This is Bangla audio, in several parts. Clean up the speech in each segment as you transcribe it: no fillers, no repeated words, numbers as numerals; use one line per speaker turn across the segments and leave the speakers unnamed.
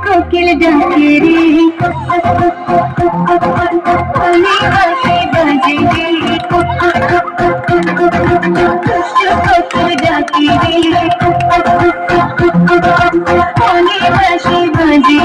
কোকিল ডাকে রে বলে বাঁশি বাজে রে কোকিল ডাকে রে বলে বাঁশি বাজে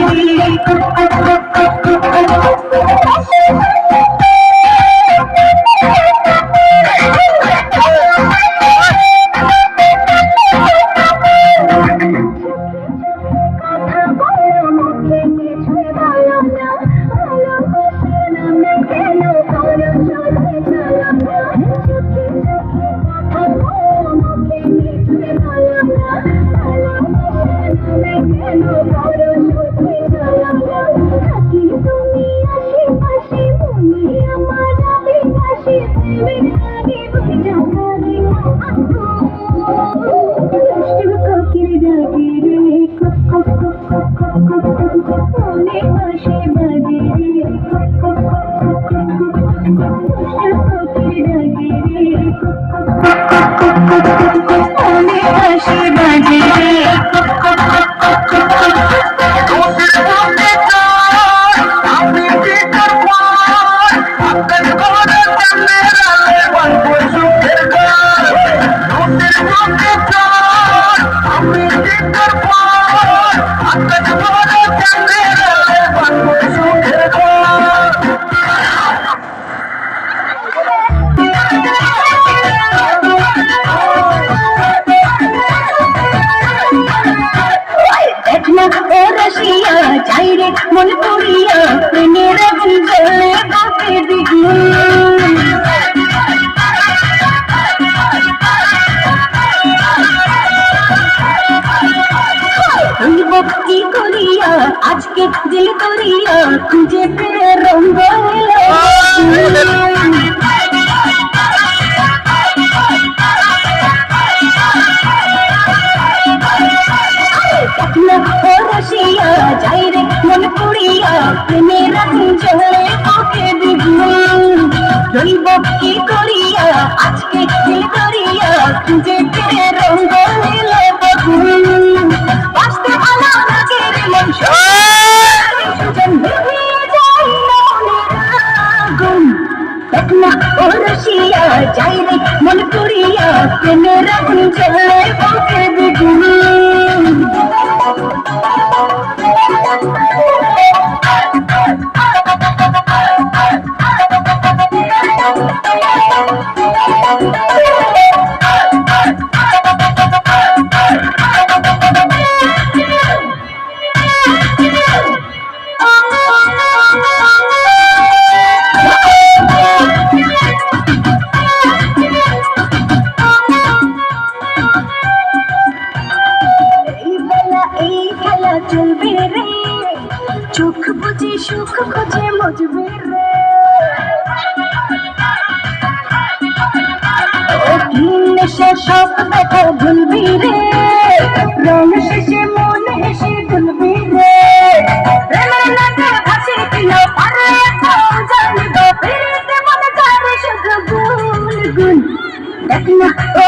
রে মন করিয়া প্রেমের আগুন জ্বলে বাঁকে দ্বিগুণ ভক্তি করিয়া আজকে দিল করিয়া খুঁজে পেয়ে রঙ্গ রসিয়া যাই রে মন করিয়া প্রেমের আগুন জ্বলে বাঁকে দ্বিগুণ রইব কি করিয়া আজকে দিল করিয়া খুঁজে পেয়ে রঙ্গ নিল বকুল বাঁচতে ভালো লাগে রে মন সুজন ভেঙে যায় মনের আগুন দেখনা ও রসিয়া যাই রে মন করিয়া প্রেমের আগুন জ্বলে বাঁকে দ্বিগুণ চলবে রে চোখ বুঝে সুখ খুঁজে মজবে রে নেশা সব ব্যথা ভুলবি রে রং শেষে মন হেসে ভুলবি রে প্রেমের লাগে ভাসে দিল পারে জানবো ফিরতে মনে করে শুধু গুন গুন দেখ না ও